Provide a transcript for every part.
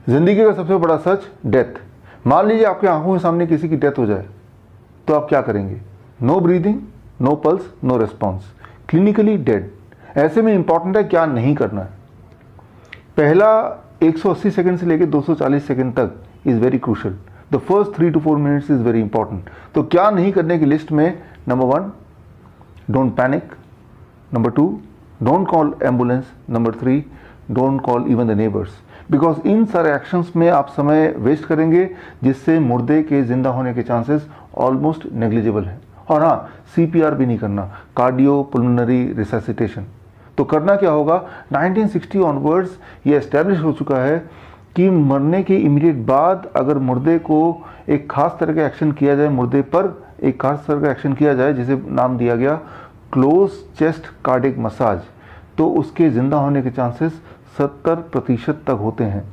जिंदगी का सबसे बड़ा सच, डेथ। मान लीजिए आपके आंखों के सामने किसी की डेथ हो जाए तो आप क्या करेंगे? No breathing, no pulse, no response, clinically dead. ऐसे में इंपॉर्टेंट है क्या नहीं करना है। पहला 180 सेकंड से लेकर 240 सेकंड तक is very crucial. The first 3 to 4 minutes is very important. तो क्या नहीं करने की लिस्ट में, number 1, don't panic. Number 2, don't call ambulance. Number 3, don't call even the neighbours. Because in सारे एक्शंस में आप समय वेस्ट करेंगे जिससे मुर्दे के जिंदा होने के चांसेस ऑलमोस्ट नेग्लिजिबल है। और हाँ, CPR भी नहीं करना, कार्डियो पुल्मोनरी रिससिटेशन। तो करना क्या होगा? 1960 ऑनवर्ड्स ये एस्टेब्लिश हो चुका है कि मरने के इमीडिएट बाद अगर मुर्दे को एक खास तरह का एक्शन किया जाए, मुर्दे पर एक खास तरह का एक्शन किया जाए जिसे नाम दिया गया क्लोज चेस्ट कार्डिक मसाज, तो उसके ज़िंदा होने के चांसेस 70% तक होते हैं।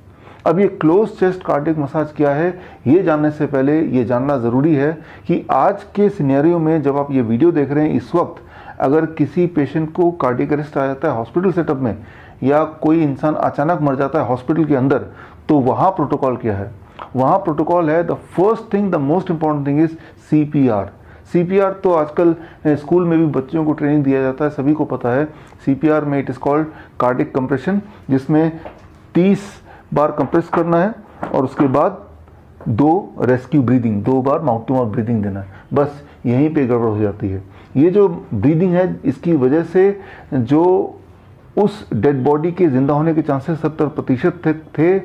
अब ये क्लोज चेस्ट कार्डिक मसाज क्या है, ये जानने से पहले ये जानना ज़रूरी है कि आज के सिनेरियो में जब आप ये वीडियो देख रहे हैं इस वक्त, अगर किसी पेशेंट को कार्डिक अरेस्ट आ जाता है हॉस्पिटल सेटअप में, या कोई इंसान अचानक मर जाता है हॉस्पिटल के अंदर, तो वहाँ प्रोटोकॉल क्या है? वहाँ प्रोटोकॉल है, the first thing, the most important thing is CPR। CPR तो आजकल स्कूल में भी बच्चों को ट्रेनिंग दिया जाता है, सभी को पता है। CPR में it is called cardiac compression, जिसमें 30 बार कंप्रेस करना है और उसके बाद 2 रेस्क्यू ब्रीदिंग, 2 बार माउथ टू माउथ ब्रीदिंग देना है। बस यहीं पे गड़बड़ हो जाती है। ये जो ब्रीदिंग है, इसकी वजह से जो उस डेड बॉडी के जिंदा होने के चांसेस 70% थे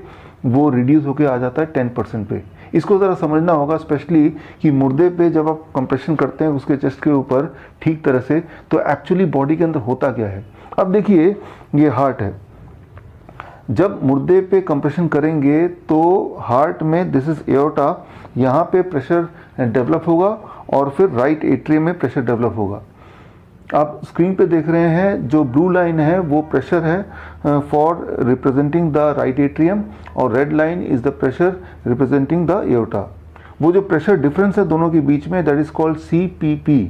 वो रिड्यूस होकर आ जाता है 10% पे। इसको ज़रा समझना होगा, स्पेशली कि मुर्दे पे जब आप कंप्रेशन करते हैं उसके चेस्ट के ऊपर ठीक तरह से, तो एक्चुअली बॉडी के अंदर होता क्या है। अब देखिए, ये हार्ट है। जब मुर्दे पे कंप्रेशन करेंगे तो हार्ट में, दिस इज एओर्टा, यहाँ पे प्रेशर डेवलप होगा और फिर राइट एट्रियम में प्रेशर डेवलप होगा। आप स्क्रीन पे देख रहे हैं जो ब्लू लाइन है वो प्रेशर है for representing the right atrium, और red line is the pressure representing the aorta. वो जो प्रेशर डिफरेंस है दोनों के बीच में, that is called CPP,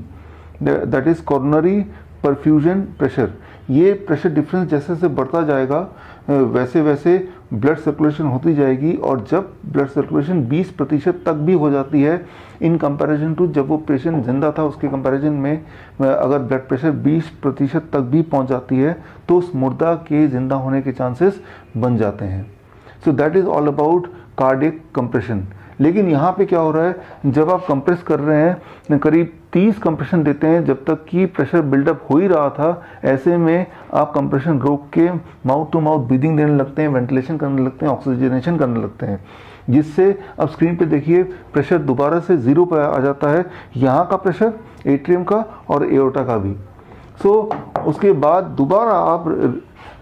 that is coronary perfusion pressure. ये प्रेशर डिफरेंस जैसे जैसे बढ़ता जाएगा वैसे वैसे ब्लड सर्कुलेशन होती जाएगी, और जब ब्लड सर्कुलेशन 20% तक भी हो जाती है इन कंपैरिजन टू जब वो पेशेंट जिंदा था, उसके कंपैरिजन में अगर ब्लड प्रेशर 20% तक भी पहुंच जाती है तो उस मुर्दा के जिंदा होने के चांसेस बन जाते हैं। So that is all about cardiac compression. लेकिन यहाँ पे क्या हो रहा है, जब आप कंप्रेस कर रहे हैं, करीब 30 कंप्रेशन देते हैं जब तक कि प्रेशर बिल्डअप हो ही रहा था, ऐसे में आप कंप्रेशन रोक के माउथ टू माउथ ब्रीदिंग देने लगते हैं, वेंटिलेशन करने लगते हैं, ऑक्सीजनेशन करने लगते हैं, जिससे अब स्क्रीन पे देखिए प्रेशर दोबारा से 0 पर आ जाता है, यहाँ का प्रेशर, एट्रियम का और एओर्टा का भी। सो उसके बाद दोबारा आप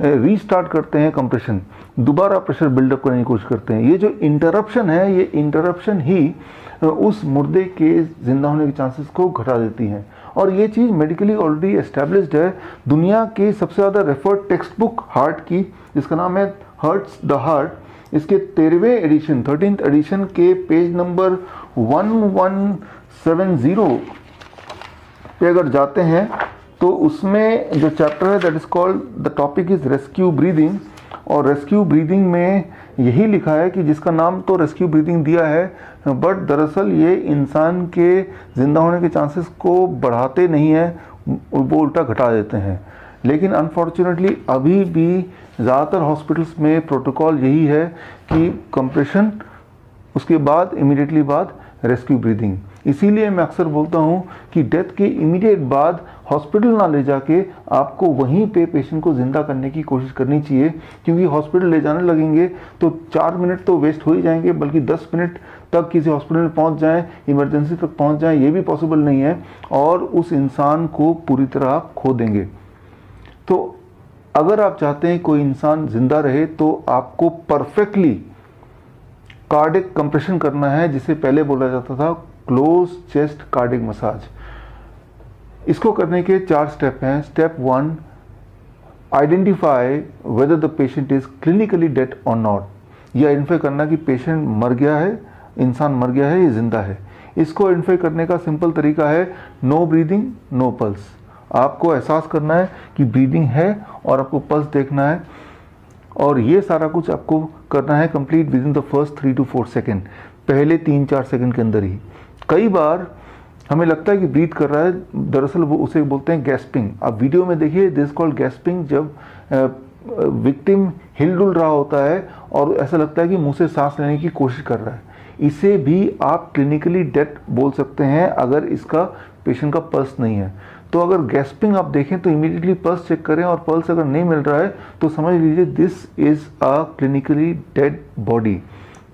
रीस्टार्ट करते हैं कंप्रेशन, दोबारा प्रेशर बिल्डअप करने की कोशिश करते हैं। ये जो इंटरप्शन है, ये इंटरप्शन ही उस मुर्दे के जिंदा होने के चांसेस को घटा देती हैं, और ये चीज़ मेडिकली ऑलरेडी एस्टेब्लिश्ड है। दुनिया की सबसे ज़्यादा रेफर्ड टेक्स्ट बुक हार्ट की, जिसका नाम है हर्ट्स द हार्ट, इसके 13वें एडिशन, 13th एडिशन के पेज नंबर 1170 पे अगर जाते हैं तो उसमें जो चैप्टर है that is called, the topic is rescue breathing, और रेस्क्यू ब्रीदिंग में यही लिखा है कि जिसका नाम तो रेस्क्यू ब्रीदिंग दिया है, बट दरअसल ये इंसान के जिंदा होने के चांसेस को बढ़ाते नहीं है, वो उल्टा घटा देते हैं। लेकिन अनफॉर्चुनेटली अभी भी ज़्यादातर हॉस्पिटल्स में प्रोटोकॉल यही है कि कंप्रेशन, उसके बाद इमीडिएटली बाद रेस्क्यू ब्रीदिंग। इसीलिए मैं अक्सर बोलता हूँ कि डेथ के इमीडिएट बाद हॉस्पिटल ना ले जाके आपको वहीं पे पेशेंट को ज़िंदा करने की कोशिश करनी चाहिए, क्योंकि हॉस्पिटल ले जाने लगेंगे तो 4 मिनट तो वेस्ट हो ही जाएंगे, बल्कि 10 मिनट तक किसी हॉस्पिटल में पहुँच जाएँ, इमरजेंसी तक पहुँच जाएँ, ये भी पॉसिबल नहीं है, और उस इंसान को पूरी तरह आप खो देंगे। तो अगर आप चाहते हैं कोई इंसान ज़िंदा रहे तो आपको परफेक्टली कार्डिक कंप्रेशन करना है, जिसे पहले बोला जाता था क्लोज चेस्ट कार्डिक मसाज। इसको करने के 4 स्टेप हैं। Step 1, identify whether the patient is clinically dead और नॉट। ये आइडेंटिफाई करना कि पेशेंट मर गया है, इंसान मर गया है, ये जिंदा है। इसको आइडेंटिफाई करने का सिंपल तरीका है नो ब्रीदिंग, नो पल्स। आपको एहसास करना है कि ब्रीदिंग है और आपको पल्स देखना है, और ये सारा कुछ आपको करना है complete with in the first 3 to 4 second, पहले 3-4 सेकेंड के अंदर ही। कई बार हमें लगता है कि ब्रीथ कर रहा है, दरअसल वो उसे बोलते हैं गैस्पिंग। आप वीडियो में देखिए, दिस कॉल्ड गैस्पिंग, जब विक्टिम हिलडुल रहा होता है और ऐसा लगता है कि मुंह से सांस लेने की कोशिश कर रहा है। इसे भी आप क्लिनिकली डेथ बोल सकते हैं अगर इसका पेशेंट का पल्स नहीं है। तो अगर गैस्पिंग आप देखें तो इमीडिएटली पल्स चेक करें, और पल्स अगर नहीं मिल रहा है तो समझ लीजिए this is a clinically dead body.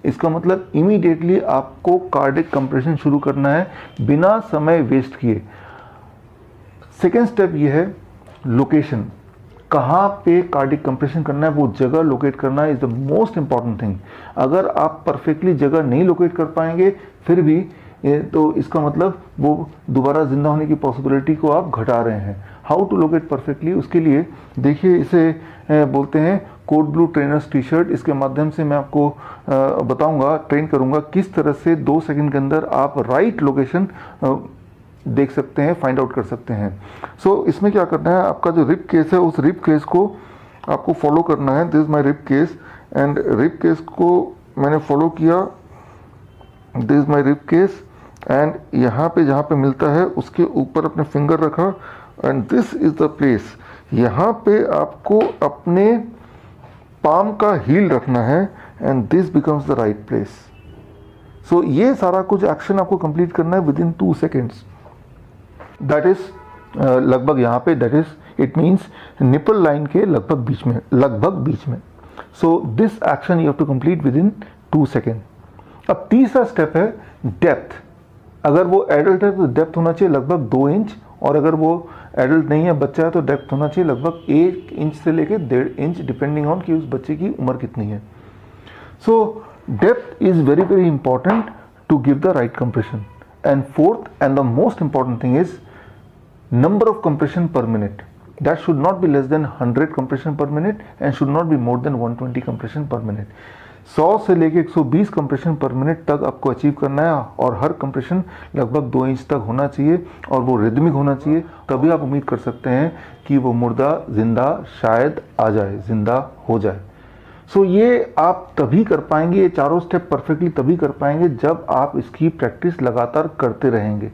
इसका मतलब इमीडिएटली आपको कार्डिक कंप्रेशन शुरू करना है बिना समय वेस्ट किए। सेकेंड स्टेप ये है लोकेशन, कहाँ पे कार्डिक कंप्रेशन करना है, वो जगह लोकेट करना is the most important thing. अगर आप परफेक्टली जगह नहीं लोकेट कर पाएंगे फिर भी तो इसका मतलब वो दोबारा जिंदा होने की पॉसिबिलिटी को आप घटा रहे हैं। हाउ टू लोकेट परफेक्टली, उसके लिए देखिए इसे बोलते हैं code blue trainers T shirt. इसके माध्यम से मैं आपको बताऊंगा, ट्रेन करूंगा किस तरह से 2 सेकंड के अंदर आप राइट लोकेशन देख सकते हैं, फाइंड आउट कर सकते हैं। सो इसमें क्या करना है, आपका जो रिब केस है उस रिब केस को आपको फॉलो करना है। This is my rib cage, and rib cage को मैंने फॉलो किया। This is my rib cage, and यहाँ पे जहाँ पे मिलता है उसके ऊपर अपने फिंगर रखा, and this is the place. यहाँ पे आपको अपने पाम का हील रखना है, and this becomes the right place. So ये सारा कुछ एक्शन आपको कंप्लीट करना है within 2 seconds. That is लगभग यहाँ पे, that is it means nipple line के लगभग बीच में। So this action you have to complete within 2 second. अब तीसरा स्टेप है डेप्थ। अगर वो एडल्ट है तो डेप्थ होना चाहिए लगभग 2 इंच, और अगर वो एडल्ट नहीं है, बच्चा है, तो डेप्थ होना चाहिए लगभग 1 इंच से लेकर 1.5 इंच, डिपेंडिंग ऑन कि उस बच्चे की उम्र कितनी है। So depth is very very important to give the right compression. And fourth and the most important thing is number of compression per minute. That should not be less than 100 compression per minute and should not be more than 120 compression per minute. 100 से लेके 120 compression पर minute तक आपको achieve करना है, और हर compression लगभग 2 inch तक होना चाहिए और वो रिदमिक होना चाहिए। तभी आप उम्मीद कर सकते हैं कि वो मुर्दा जिंदा शायद आ जाए, जिंदा हो जाए। सो ये आप तभी कर पाएंगे, ये चारों स्टेप परफेक्टली तभी कर पाएंगे जब आप इसकी प्रैक्टिस लगातार करते रहेंगे।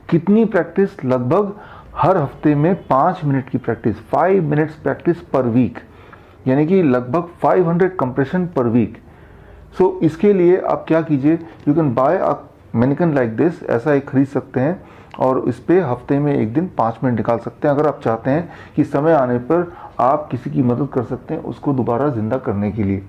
कितनी प्रैक्टिस? लगभग हर हफ्ते में 5 मिनट की practice, 5 minutes practice per week, यानी कि लगभग 500 कंप्रेशन पर वीक। सो इसके लिए आप क्या कीजिए, you can buy a mannequin like this, ऐसा एक खरीद सकते हैं और इस पे हफ्ते में एक दिन 5 मिनट निकाल सकते हैं। अगर आप चाहते हैं कि समय आने पर आप किसी की मदद कर सकते हैं उसको दोबारा जिंदा करने के लिए।